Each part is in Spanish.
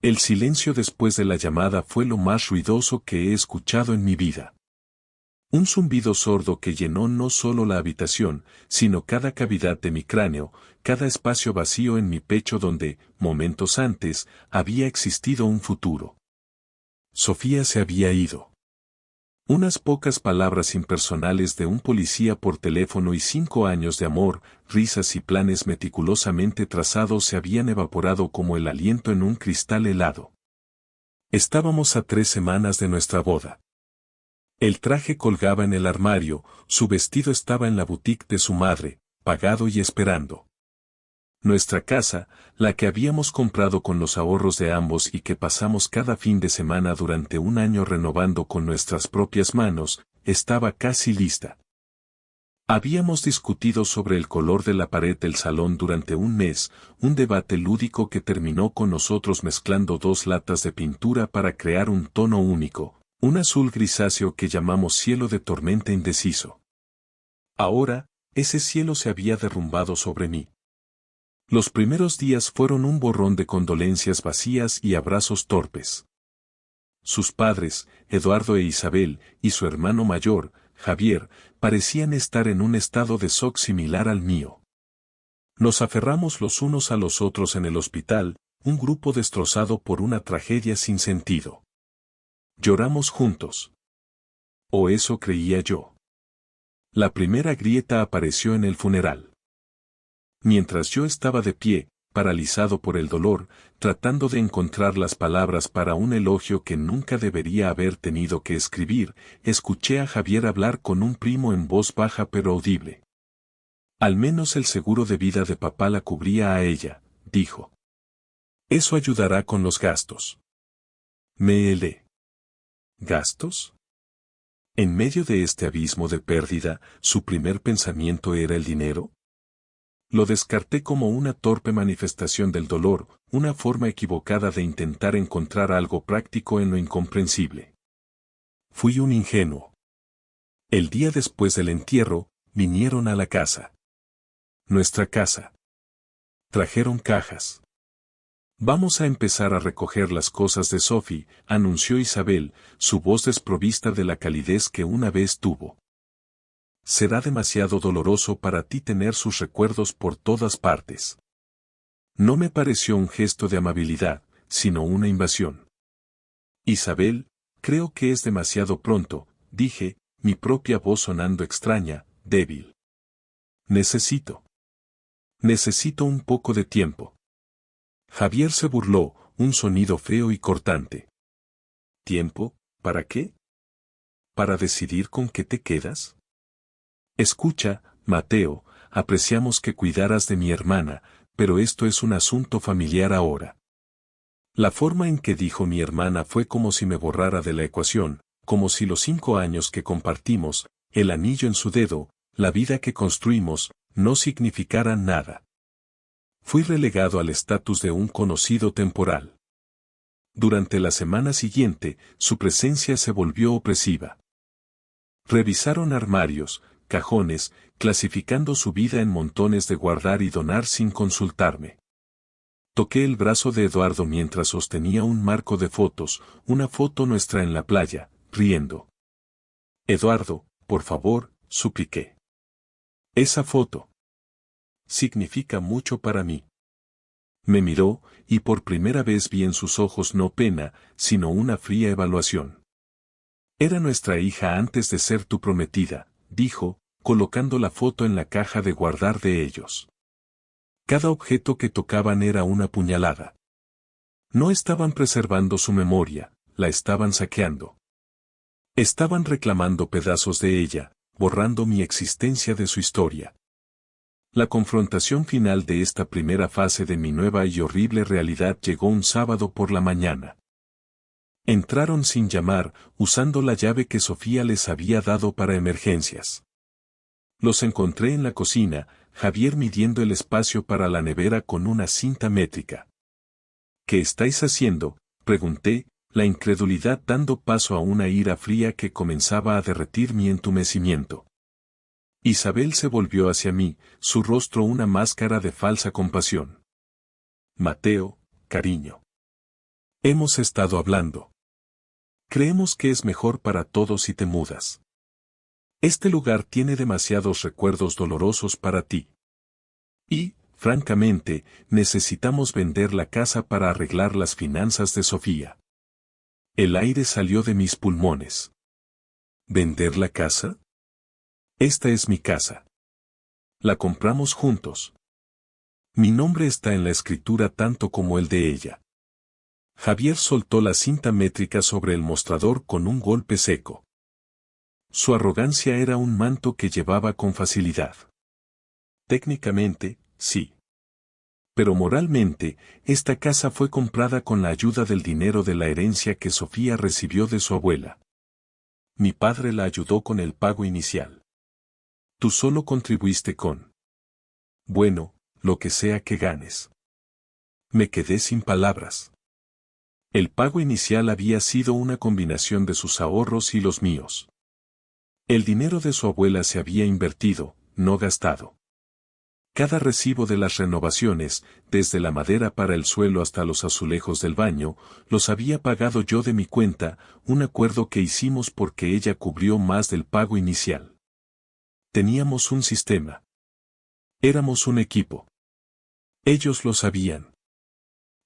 El silencio después de la llamada fue lo más ruidoso que he escuchado en mi vida. Un zumbido sordo que llenó no solo la habitación, sino cada cavidad de mi cráneo, cada espacio vacío en mi pecho donde, momentos antes, había existido un futuro. Sofía se había ido. Unas pocas palabras impersonales de un policía por teléfono y 5 años de amor, risas y planes meticulosamente trazados se habían evaporado como el aliento en un cristal helado. Estábamos a 3 semanas de nuestra boda. El traje colgaba en el armario, su vestido estaba en la boutique de su madre, pagado y esperando. Nuestra casa, la que habíamos comprado con los ahorros de ambos y que pasamos cada fin de semana durante un año renovando con nuestras propias manos, estaba casi lista. Habíamos discutido sobre el color de la pared del salón durante un mes, un debate lúdico que terminó con nosotros mezclando 2 latas de pintura para crear un tono único, un azul grisáceo que llamamos cielo de tormenta indeciso. Ahora, ese cielo se había derrumbado sobre mí. Los primeros días fueron un borrón de condolencias vacías y abrazos torpes. Sus padres, Eduardo e Isabel, y su hermano mayor, Javier, parecían estar en un estado de shock similar al mío. Nos aferramos los unos a los otros en el hospital, un grupo destrozado por una tragedia sin sentido. Lloramos juntos. O eso creía yo. La primera grieta apareció en el funeral. Mientras yo estaba de pie, paralizado por el dolor, tratando de encontrar las palabras para un elogio que nunca debería haber tenido que escribir, escuché a Javier hablar con un primo en voz baja pero audible. Al menos el seguro de vida de papá la cubría a ella, dijo. Eso ayudará con los gastos. Me helé. ¿Gastos? En medio de este abismo de pérdida, ¿su primer pensamiento era el dinero? Lo descarté como una torpe manifestación del dolor, una forma equivocada de intentar encontrar algo práctico en lo incomprensible. Fui un ingenuo. El día después del entierro, vinieron a la casa. Nuestra casa. Trajeron cajas. Vamos a empezar a recoger las cosas de Sophie, anunció Isabel, su voz desprovista de la calidez que una vez tuvo. Será demasiado doloroso para ti tener sus recuerdos por todas partes. No me pareció un gesto de amabilidad, sino una invasión. Isabel, creo que es demasiado pronto, dije, mi propia voz sonando extraña, débil. Necesito un poco de tiempo. Javier se burló, un sonido feo y cortante. ¿Tiempo? ¿Para qué? ¿Para decidir con qué te quedas? Escucha, Mateo, apreciamos que cuidaras de mi hermana, pero esto es un asunto familiar ahora. La forma en que dijo mi hermana fue como si me borrara de la ecuación, como si los 5 años que compartimos, el anillo en su dedo, la vida que construimos, no significaran nada. Fui relegado al estatus de un conocido temporal. Durante la semana siguiente, su presencia se volvió opresiva. Revisaron armarios, cajones, clasificando su vida en montones de guardar y donar sin consultarme. Toqué el brazo de Eduardo mientras sostenía un marco de fotos, una foto nuestra en la playa, riendo. Eduardo, por favor, supliqué. Esa foto significa mucho para mí. Me miró, y por primera vez vi en sus ojos no pena, sino una fría evaluación. Era nuestra hija antes de ser tu prometida, dijo, colocando la foto en la caja de guardar de ellos. Cada objeto que tocaban era una puñalada. No estaban preservando su memoria, la estaban saqueando. Estaban reclamando pedazos de ella, borrando mi existencia de su historia. La confrontación final de esta primera fase de mi nueva y horrible realidad llegó un sábado por la mañana. Entraron sin llamar, usando la llave que Sofía les había dado para emergencias. Los encontré en la cocina, Javier midiendo el espacio para la nevera con una cinta métrica. ¿Qué estáis haciendo?, pregunté, la incredulidad dando paso a una ira fría que comenzaba a derretir mi entumecimiento. Isabel se volvió hacia mí, su rostro una máscara de falsa compasión. Mateo, cariño. Hemos estado hablando. Creemos que es mejor para todos si te mudas. Este lugar tiene demasiados recuerdos dolorosos para ti. Y, francamente, necesitamos vender la casa para arreglar las finanzas de Sofía. El aire salió de mis pulmones. ¿Vender la casa? Esta es mi casa. La compramos juntos. Mi nombre está en la escritura tanto como el de ella. Javier soltó la cinta métrica sobre el mostrador con un golpe seco. Su arrogancia era un manto que llevaba con facilidad. Técnicamente, sí. Pero moralmente, esta casa fue comprada con la ayuda del dinero de la herencia que Sofía recibió de su abuela. Mi padre la ayudó con el pago inicial. Tú solo contribuiste con... bueno, lo que sea que ganes. Me quedé sin palabras. El pago inicial había sido una combinación de sus ahorros y los míos. El dinero de su abuela se había invertido, no gastado. Cada recibo de las renovaciones, desde la madera para el suelo hasta los azulejos del baño, los había pagado yo de mi cuenta, un acuerdo que hicimos porque ella cubrió más del pago inicial. Teníamos un sistema. Éramos un equipo. Ellos lo sabían.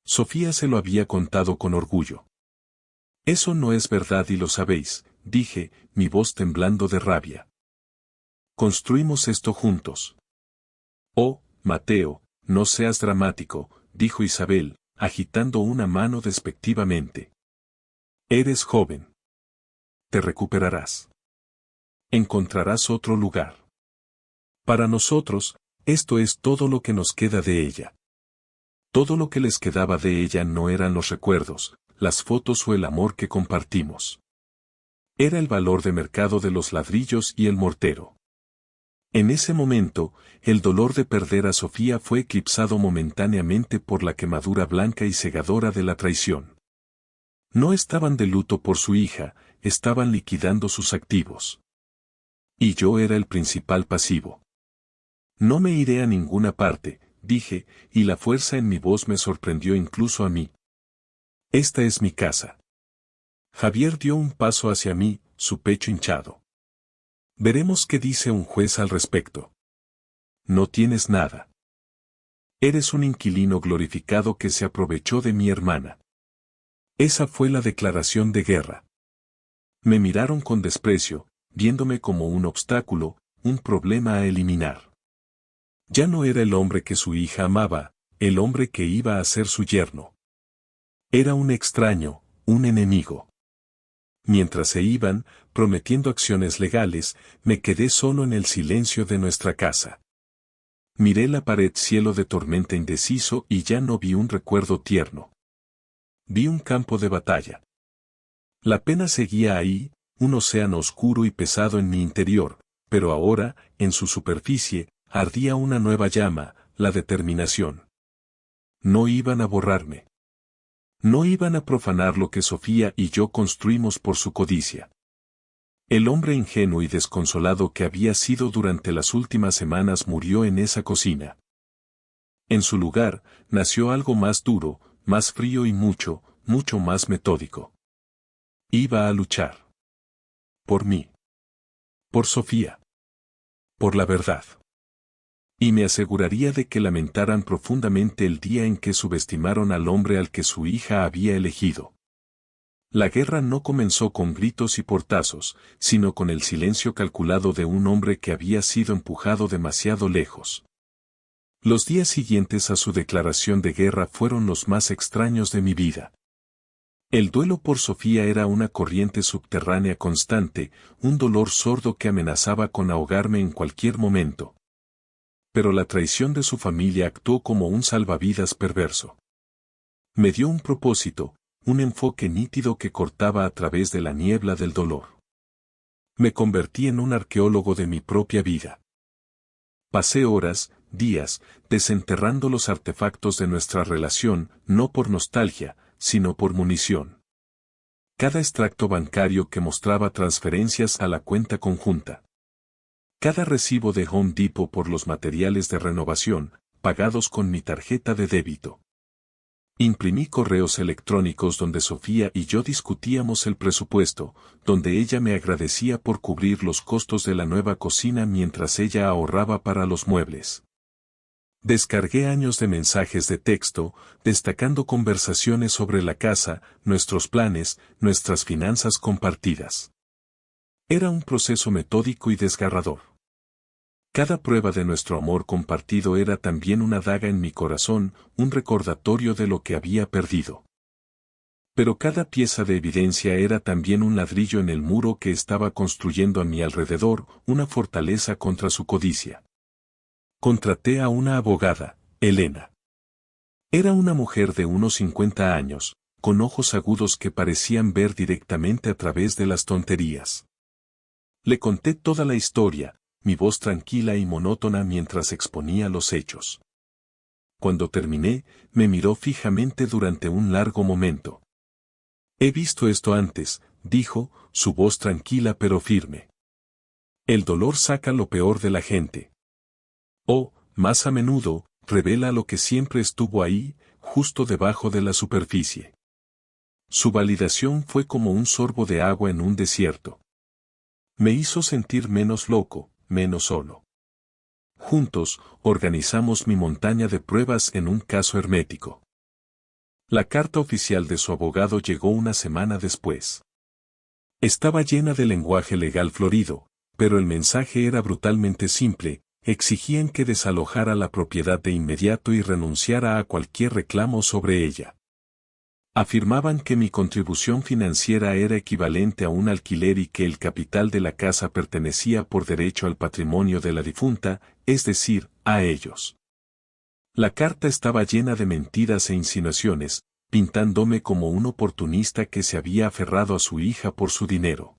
Sofía se lo había contado con orgullo. Eso no es verdad y lo sabéis, dije, mi voz temblando de rabia. Construimos esto juntos. Oh, Mateo, no seas dramático, dijo Isabel, agitando una mano despectivamente. Eres joven. Te recuperarás. Encontrarás otro lugar. Para nosotros, esto es todo lo que nos queda de ella. Todo lo que les quedaba de ella no eran los recuerdos, las fotos o el amor que compartimos. Era el valor de mercado de los ladrillos y el mortero. En ese momento, el dolor de perder a Sofía fue eclipsado momentáneamente por la quemadura blanca y cegadora de la traición. No estaban de luto por su hija, estaban liquidando sus activos. Y yo era el principal pasivo. No me iré a ninguna parte, dije, y la fuerza en mi voz me sorprendió incluso a mí. Esta es mi casa. Javier dio un paso hacia mí, su pecho hinchado. Veremos qué dice un juez al respecto. No tienes nada. Eres un inquilino glorificado que se aprovechó de mi hermana. Esa fue la declaración de guerra. Me miraron con desprecio, viéndome como un obstáculo, un problema a eliminar. Ya no era el hombre que su hija amaba, el hombre que iba a ser su yerno. Era un extraño, un enemigo. Mientras se iban, prometiendo acciones legales, me quedé solo en el silencio de nuestra casa. Miré la pared cielo de tormenta indeciso y ya no vi un recuerdo tierno. Vi un campo de batalla. La pena seguía ahí, un océano oscuro y pesado en mi interior, pero ahora, en su superficie, ardía una nueva llama, la determinación. No iban a borrarme. No iban a profanar lo que Sofía y yo construimos por su codicia. El hombre ingenuo y desconsolado que había sido durante las últimas semanas murió en esa cocina. En su lugar, nació algo más duro, más frío y mucho, mucho más metódico. Iba a luchar. Por mí. Por Sofía. Por la verdad. Y me aseguraría de que lamentaran profundamente el día en que subestimaron al hombre al que su hija había elegido. La guerra no comenzó con gritos y portazos, sino con el silencio calculado de un hombre que había sido empujado demasiado lejos. Los días siguientes a su declaración de guerra fueron los más extraños de mi vida. El duelo por Sofía era una corriente subterránea constante, un dolor sordo que amenazaba con ahogarme en cualquier momento. Pero la traición de su familia actuó como un salvavidas perverso. Me dio un propósito, un enfoque nítido que cortaba a través de la niebla del dolor. Me convertí en un arqueólogo de mi propia vida. Pasé horas, días, desenterrando los artefactos de nuestra relación, no por nostalgia, sino por munición. Cada extracto bancario que mostraba transferencias a la cuenta conjunta. Cada recibo de Home Depot por los materiales de renovación, pagados con mi tarjeta de débito. Imprimí correos electrónicos donde Sofía y yo discutíamos el presupuesto, donde ella me agradecía por cubrir los costos de la nueva cocina mientras ella ahorraba para los muebles. Descargué años de mensajes de texto, destacando conversaciones sobre la casa, nuestros planes, nuestras finanzas compartidas. Era un proceso metódico y desgarrador. Cada prueba de nuestro amor compartido era también una daga en mi corazón, un recordatorio de lo que había perdido. Pero cada pieza de evidencia era también un ladrillo en el muro que estaba construyendo a mi alrededor, una fortaleza contra su codicia. Contraté a una abogada, Elena. Era una mujer de unos 50 años, con ojos agudos que parecían ver directamente a través de las tonterías. Le conté toda la historia, mi voz tranquila y monótona mientras exponía los hechos. Cuando terminé, me miró fijamente durante un largo momento. He visto esto antes, dijo, su voz tranquila pero firme. El dolor saca lo peor de la gente. O, más a menudo, revela lo que siempre estuvo ahí, justo debajo de la superficie. Su validación fue como un sorbo de agua en un desierto. Me hizo sentir menos loco, menos solo. Juntos, organizamos mi montaña de pruebas en un caso hermético. La carta oficial de su abogado llegó una semana después. Estaba llena de lenguaje legal florido, pero el mensaje era brutalmente simple: exigían que desalojara la propiedad de inmediato y renunciara a cualquier reclamo sobre ella. Afirmaban que mi contribución financiera era equivalente a un alquiler y que el capital de la casa pertenecía por derecho al patrimonio de la difunta, es decir, a ellos. La carta estaba llena de mentiras e insinuaciones, pintándome como un oportunista que se había aferrado a su hija por su dinero.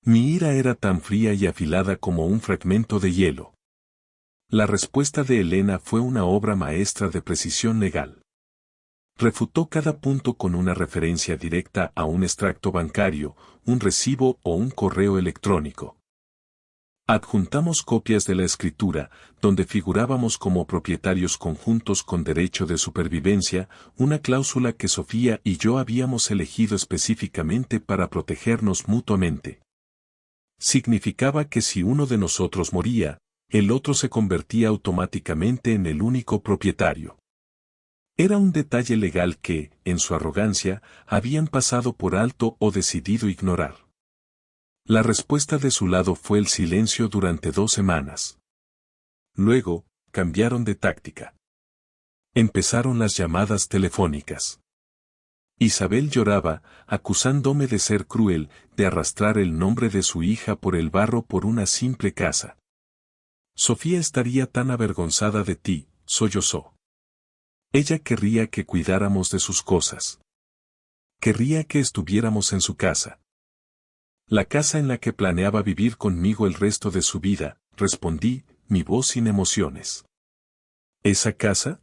Mi ira era tan fría y afilada como un fragmento de hielo. La respuesta de Elena fue una obra maestra de precisión legal. Refutó cada punto con una referencia directa a un extracto bancario, un recibo o un correo electrónico. Adjuntamos copias de la escritura, donde figurábamos como propietarios conjuntos con derecho de supervivencia, una cláusula que Sofía y yo habíamos elegido específicamente para protegernos mutuamente. Significaba que si uno de nosotros moría, el otro se convertía automáticamente en el único propietario. Era un detalle legal que, en su arrogancia, habían pasado por alto o decidido ignorar. La respuesta de su lado fue el silencio durante 2 semanas. Luego, cambiaron de táctica. Empezaron las llamadas telefónicas. Isabel lloraba, acusándome de ser cruel, de arrastrar el nombre de su hija por el barro por una simple casa. Sofía estaría tan avergonzada de ti, sollozó. Ella querría que cuidáramos de sus cosas. Querría que estuviéramos en su casa. La casa en la que planeaba vivir conmigo el resto de su vida, respondí, mi voz sin emociones. ¿Esa casa?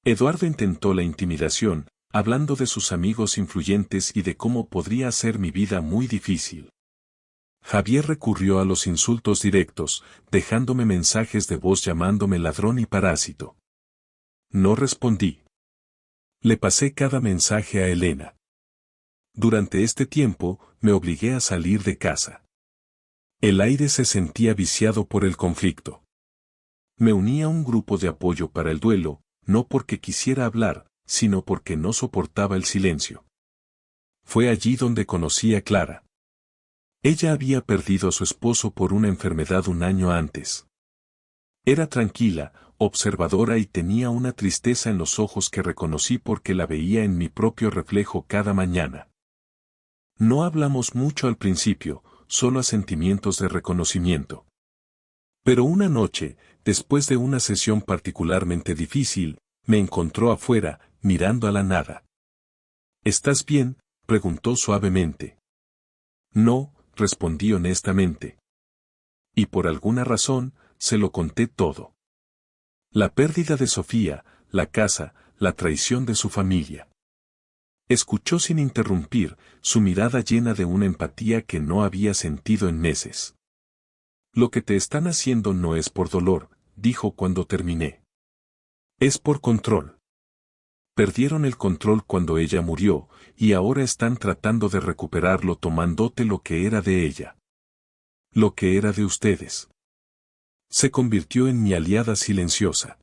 Eduardo intentó la intimidación, hablando de sus amigos influyentes y de cómo podría hacer mi vida muy difícil. Javier recurrió a los insultos directos, dejándome mensajes de voz llamándome ladrón y parásito. No respondí. Le pasé cada mensaje a Elena. Durante este tiempo, me obligué a salir de casa. El aire se sentía viciado por el conflicto. Me uní a un grupo de apoyo para el duelo, no porque quisiera hablar, sino porque no soportaba el silencio. Fue allí donde conocí a Clara. Ella había perdido a su esposo por una enfermedad un año antes. Era tranquila, observadora y tenía una tristeza en los ojos que reconocí porque la veía en mi propio reflejo cada mañana. No hablamos mucho al principio, solo sentimientos de reconocimiento. Pero una noche, después de una sesión particularmente difícil, me encontró afuera, mirando a la nada. ¿Estás bien?, preguntó suavemente. No, respondí honestamente. Y por alguna razón, se lo conté todo. La pérdida de Sofía, la casa, la traición de su familia. Escuchó sin interrumpir, su mirada llena de una empatía que no había sentido en meses. Lo que te están haciendo no es por dolor, dijo cuando terminé. Es por control. Perdieron el control cuando ella murió, y ahora están tratando de recuperarlo tomándote lo que era de ella. Lo que era de ustedes. Se convirtió en mi aliada silenciosa.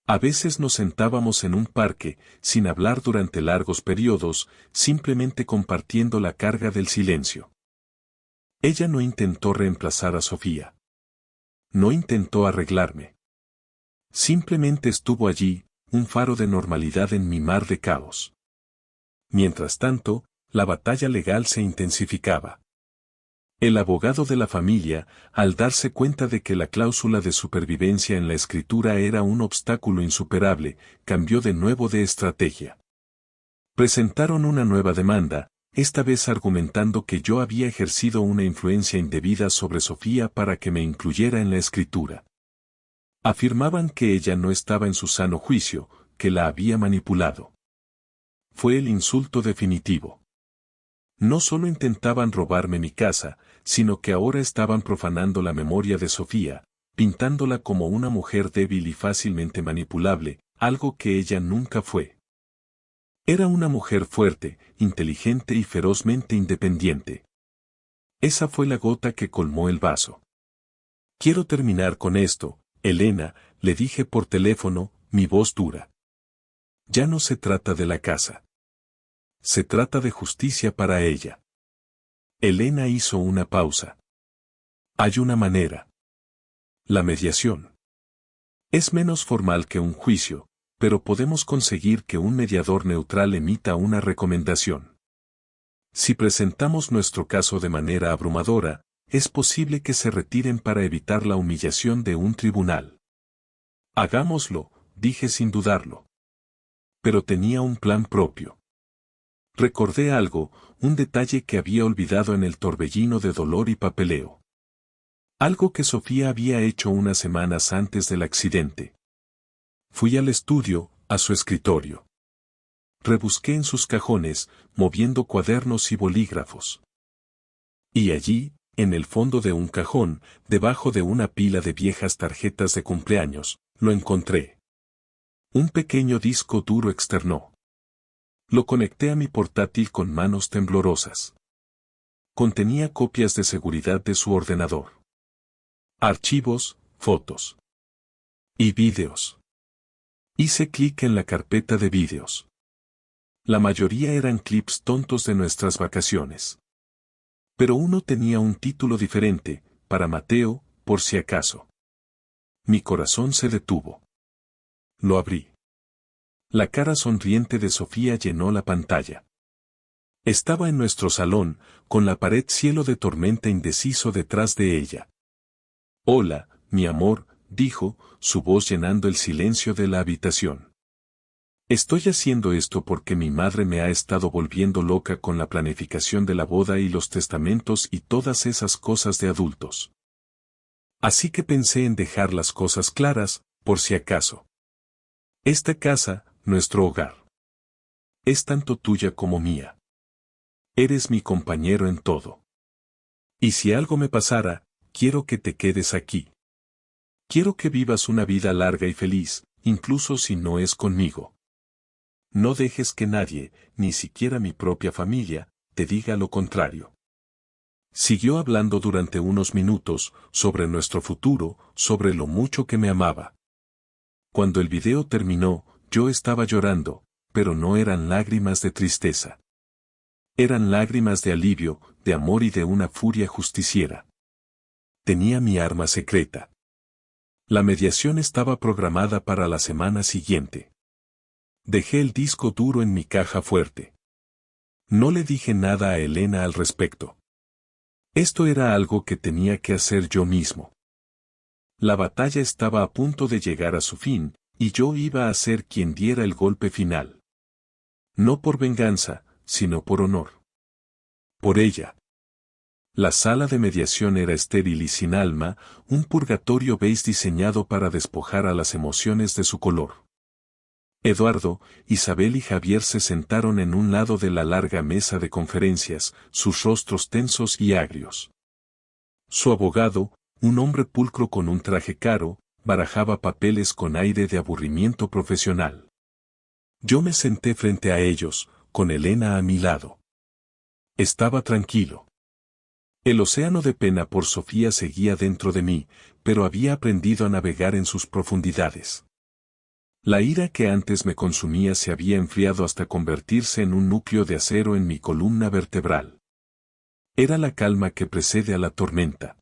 A veces nos sentábamos en un parque, sin hablar durante largos periodos, simplemente compartiendo la carga del silencio. Ella no intentó reemplazar a Sofía. No intentó arreglarme. Simplemente estuvo allí, un faro de normalidad en mi mar de caos. Mientras tanto, la batalla legal se intensificaba. El abogado de la familia, al darse cuenta de que la cláusula de supervivencia en la escritura era un obstáculo insuperable, cambió de nuevo de estrategia. Presentaron una nueva demanda, esta vez argumentando que yo había ejercido una influencia indebida sobre Sofía para que me incluyera en la escritura. Afirmaban que ella no estaba en su sano juicio, que la había manipulado. Fue el insulto definitivo. No solo intentaban robarme mi casa, sino que ahora estaban profanando la memoria de Sofía, pintándola como una mujer débil y fácilmente manipulable, algo que ella nunca fue. Era una mujer fuerte, inteligente y ferozmente independiente. Esa fue la gota que colmó el vaso. Quiero terminar con esto, Elena, le dije por teléfono, mi voz dura. Ya no se trata de la casa. Se trata de justicia para ella. Elena hizo una pausa. Hay una manera. La mediación. Es menos formal que un juicio, pero podemos conseguir que un mediador neutral emita una recomendación. Si presentamos nuestro caso de manera abrumadora, es posible que se retiren para evitar la humillación de un tribunal. Hagámoslo, dije sin dudarlo. Pero tenía un plan propio. Recordé algo, un detalle que había olvidado en el torbellino de dolor y papeleo. Algo que Sofía había hecho unas semanas antes del accidente. Fui al estudio, a su escritorio. Rebusqué en sus cajones, moviendo cuadernos y bolígrafos. Y allí, en el fondo de un cajón, debajo de una pila de viejas tarjetas de cumpleaños, lo encontré. Un pequeño disco duro externo. Lo conecté a mi portátil con manos temblorosas. Contenía copias de seguridad de su ordenador. Archivos, fotos. Y vídeos. Hice clic en la carpeta de vídeos. La mayoría eran clips tontos de nuestras vacaciones. Pero uno tenía un título diferente, para Mateo, por si acaso. Mi corazón se detuvo. Lo abrí. La cara sonriente de Sofía llenó la pantalla. Estaba en nuestro salón, con la pared cielo de tormenta indeciso detrás de ella. Hola, mi amor, dijo, su voz llenando el silencio de la habitación. Estoy haciendo esto porque mi madre me ha estado volviendo loca con la planificación de la boda y los testamentos y todas esas cosas de adultos. Así que pensé en dejar las cosas claras, por si acaso. Esta casa, nuestro hogar, es tanto tuya como mía. Eres mi compañero en todo. Y si algo me pasara, quiero que te quedes aquí. Quiero que vivas una vida larga y feliz, incluso si no es conmigo. No dejes que nadie, ni siquiera mi propia familia, te diga lo contrario. Siguió hablando durante unos minutos, sobre nuestro futuro, sobre lo mucho que me amaba. Cuando el video terminó, yo estaba llorando, pero no eran lágrimas de tristeza. Eran lágrimas de alivio, de amor y de una furia justiciera. Tenía mi arma secreta. La mediación estaba programada para la semana siguiente. Dejé el disco duro en mi caja fuerte. No le dije nada a Elena al respecto. Esto era algo que tenía que hacer yo mismo. La batalla estaba a punto de llegar a su fin, y yo iba a ser quien diera el golpe final. No por venganza, sino por honor. Por ella. La sala de mediación era estéril y sin alma, un purgatorio beige diseñado para despojar a las emociones de su color. Eduardo, Isabel y Javier se sentaron en un lado de la larga mesa de conferencias, sus rostros tensos y agrios. Su abogado, un hombre pulcro con un traje caro, barajaba papeles con aire de aburrimiento profesional. Yo me senté frente a ellos, con Elena a mi lado. Estaba tranquilo. El océano de pena por Sofía seguía dentro de mí, pero había aprendido a navegar en sus profundidades. La ira que antes me consumía se había enfriado hasta convertirse en un núcleo de acero en mi columna vertebral. Era la calma que precede a la tormenta.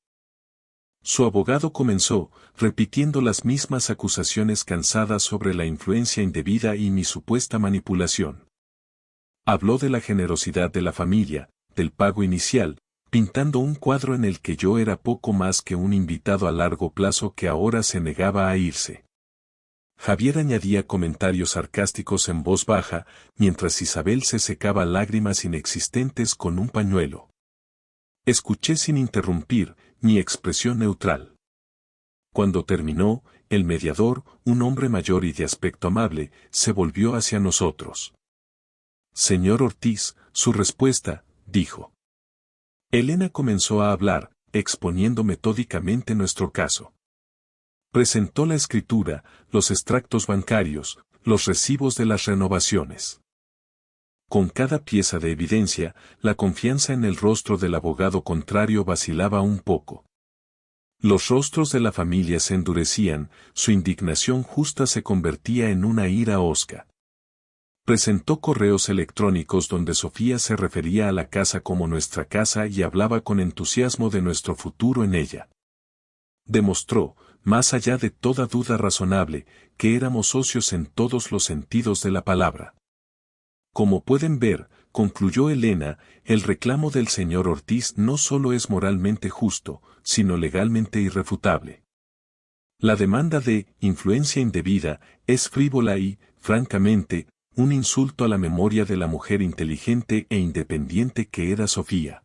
Su abogado comenzó, repitiendo las mismas acusaciones cansadas sobre la influencia indebida y mi supuesta manipulación. Habló de la generosidad de la familia, del pago inicial, pintando un cuadro en el que yo era poco más que un invitado a largo plazo que ahora se negaba a irse. Javier añadía comentarios sarcásticos en voz baja, mientras Isabel se secaba lágrimas inexistentes con un pañuelo. Escuché sin interrumpir, mi expresión neutral. Cuando terminó, el mediador, un hombre mayor y de aspecto amable, se volvió hacia nosotros. Señor Ortiz, su respuesta, dijo. Elena comenzó a hablar, exponiendo metódicamente nuestro caso. Presentó la escritura, los extractos bancarios, los recibos de las renovaciones. Con cada pieza de evidencia, la confianza en el rostro del abogado contrario vacilaba un poco. Los rostros de la familia se endurecían, su indignación justa se convertía en una ira hosca. Presentó correos electrónicos donde Sofía se refería a la casa como nuestra casa y hablaba con entusiasmo de nuestro futuro en ella. Demostró, más allá de toda duda razonable, que éramos socios en todos los sentidos de la palabra. Como pueden ver, concluyó Elena, el reclamo del señor Ortiz no solo es moralmente justo, sino legalmente irrefutable. La demanda de influencia indebida es frívola y, francamente, un insulto a la memoria de la mujer inteligente e independiente que era Sofía.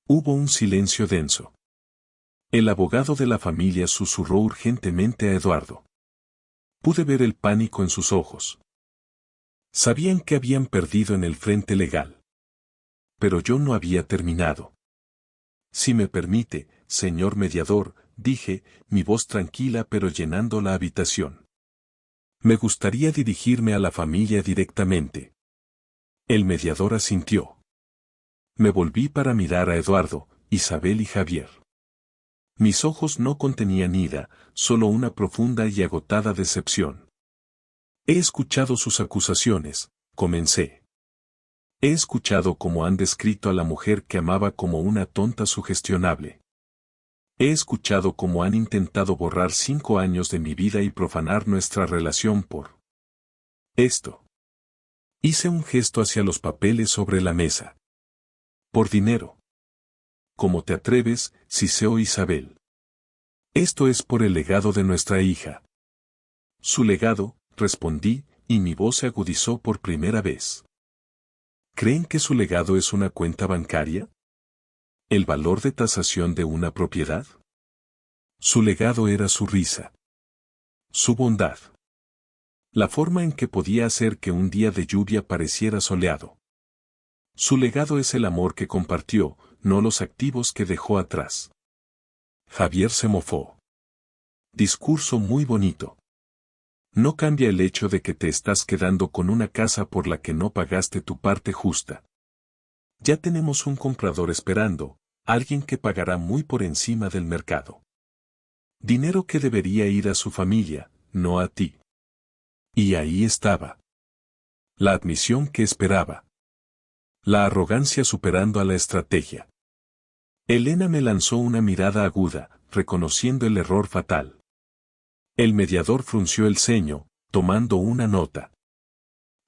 Hubo un silencio denso. El abogado de la familia susurró urgentemente a Eduardo. Pude ver el pánico en sus ojos. Sabían que habían perdido en el frente legal. Pero yo no había terminado. Si me permite, señor mediador, dije, mi voz tranquila pero llenando la habitación. Me gustaría dirigirme a la familia directamente. El mediador asintió. Me volví para mirar a Eduardo, Isabel y Javier. Mis ojos no contenían ira, solo una profunda y agotada decepción. He escuchado sus acusaciones, comencé. He escuchado cómo han descrito a la mujer que amaba como una tonta sugestionable. He escuchado cómo han intentado borrar 5 años de mi vida y profanar nuestra relación por esto. Hice un gesto hacia los papeles sobre la mesa. Por dinero. ¿Cómo te atreves, Siseo Isabel? Esto es por el legado de nuestra hija. Su legado, respondí, y mi voz se agudizó por primera vez. ¿Creen que su legado es una cuenta bancaria? ¿El valor de tasación de una propiedad? Su legado era su risa. Su bondad. La forma en que podía hacer que un día de lluvia pareciera soleado. Su legado es el amor que compartió, no los activos que dejó atrás. Javier se mofó. Discurso muy bonito. No cambia el hecho de que te estás quedando con una casa por la que no pagaste tu parte justa. Ya tenemos un comprador esperando, alguien que pagará muy por encima del mercado. Dinero que debería ir a su familia, no a ti. Y ahí estaba. La admisión que esperaba. La arrogancia superando a la estrategia. Elena me lanzó una mirada aguda, reconociendo el error fatal. El mediador frunció el ceño, tomando una nota.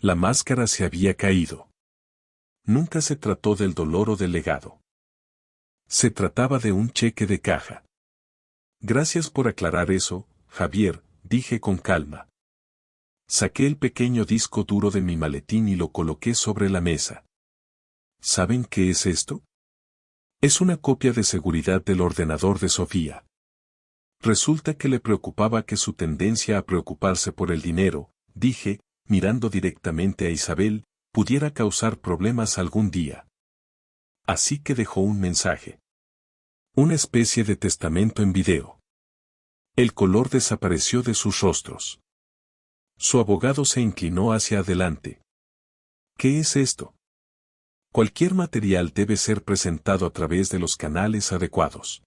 La máscara se había caído. Nunca se trató del dolor o del legado. Se trataba de un cheque de caja. Gracias por aclarar eso, Javier, dije con calma. Saqué el pequeño disco duro de mi maletín y lo coloqué sobre la mesa. ¿Saben qué es esto? Es una copia de seguridad del ordenador de Sofía. Resulta que le preocupaba que su tendencia a preocuparse por el dinero, dije, mirando directamente a Isabel, pudiera causar problemas algún día. Así que dejó un mensaje. Una especie de testamento en video. El color desapareció de sus rostros. Su abogado se inclinó hacia adelante. ¿Qué es esto? Cualquier material debe ser presentado a través de los canales adecuados.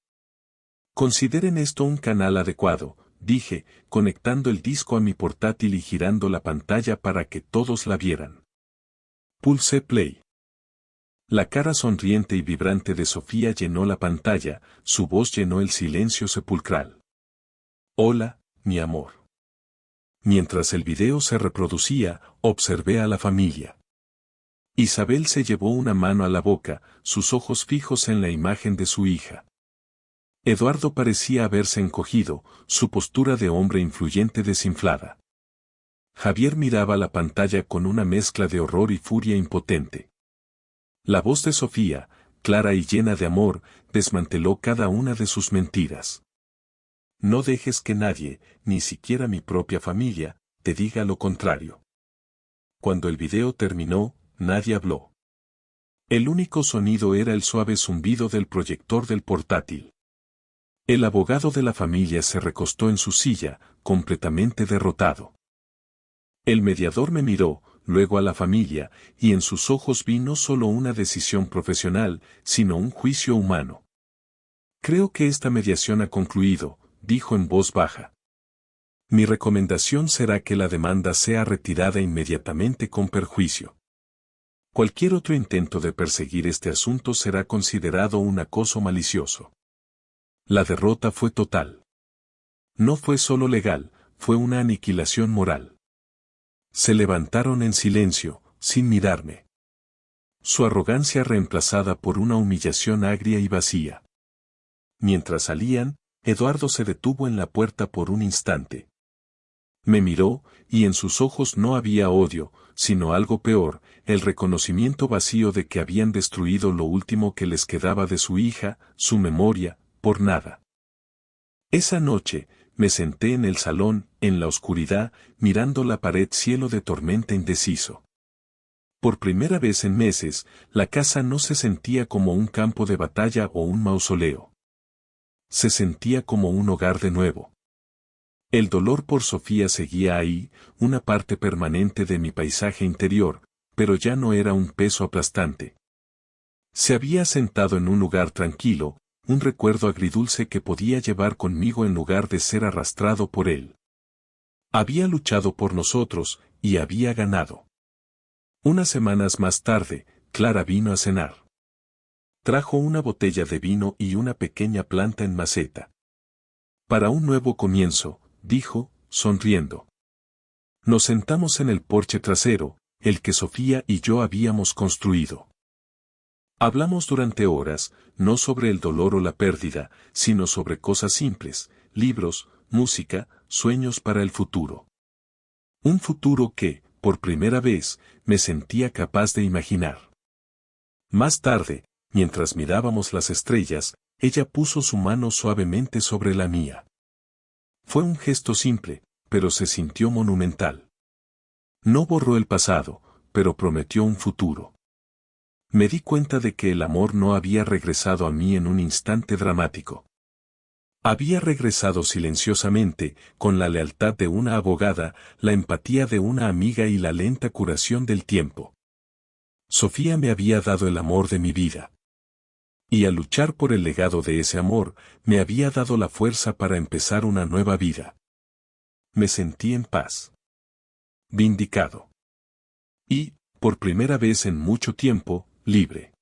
Consideren esto un canal adecuado, dije, conectando el disco a mi portátil y girando la pantalla para que todos la vieran. Pulsé play. La cara sonriente y vibrante de Sofía llenó la pantalla, su voz llenó el silencio sepulcral. Hola, mi amor. Mientras el video se reproducía, observé a la familia. Isabel se llevó una mano a la boca, sus ojos fijos en la imagen de su hija. Eduardo parecía haberse encogido, su postura de hombre influyente desinflada. Javier miraba la pantalla con una mezcla de horror y furia impotente. La voz de Sofía, clara y llena de amor, desmanteló cada una de sus mentiras. No dejes que nadie, ni siquiera mi propia familia, te diga lo contrario. Cuando el video terminó, nadie habló. El único sonido era el suave zumbido del proyector del portátil. El abogado de la familia se recostó en su silla, completamente derrotado. El mediador me miró, luego a la familia, y en sus ojos vi no solo una decisión profesional, sino un juicio humano. Creo que esta mediación ha concluido, dijo en voz baja. Mi recomendación será que la demanda sea retirada inmediatamente con perjuicio. Cualquier otro intento de perseguir este asunto será considerado un acoso malicioso. La derrota fue total. No fue solo legal, fue una aniquilación moral. Se levantaron en silencio, sin mirarme. Su arrogancia reemplazada por una humillación agria y vacía. Mientras salían, Eduardo se detuvo en la puerta por un instante. Me miró, y en sus ojos no había odio, sino algo peor, el reconocimiento vacío de que habían destruido lo último que les quedaba de su hija, su memoria, por nada. Esa noche, me senté en el salón, en la oscuridad, mirando la pared cielo de tormenta indeciso. Por primera vez en meses, la casa no se sentía como un campo de batalla o un mausoleo. Se sentía como un hogar de nuevo. El dolor por Sofía seguía ahí, una parte permanente de mi paisaje interior, pero ya no era un peso aplastante. Se había sentado en un lugar tranquilo, un recuerdo agridulce que podía llevar conmigo en lugar de ser arrastrado por él. Había luchado por nosotros, y había ganado. Unas semanas más tarde, Clara vino a cenar. Trajo una botella de vino y una pequeña planta en maceta. Para un nuevo comienzo, dijo, sonriendo. Nos sentamos en el porche trasero, el que Sofía y yo habíamos construido. Hablamos durante horas, no sobre el dolor o la pérdida, sino sobre cosas simples, libros, música, sueños para el futuro. Un futuro que, por primera vez, me sentía capaz de imaginar. Más tarde, mientras mirábamos las estrellas, ella puso su mano suavemente sobre la mía. Fue un gesto simple, pero se sintió monumental. No borró el pasado, pero prometió un futuro. Me di cuenta de que el amor no había regresado a mí en un instante dramático. Había regresado silenciosamente, con la lealtad de una abogada, la empatía de una amiga y la lenta curación del tiempo. Sofía me había dado el amor de mi vida. Y al luchar por el legado de ese amor, me había dado la fuerza para empezar una nueva vida. Me sentí en paz. Vindicado. Y, por primera vez en mucho tiempo, libre.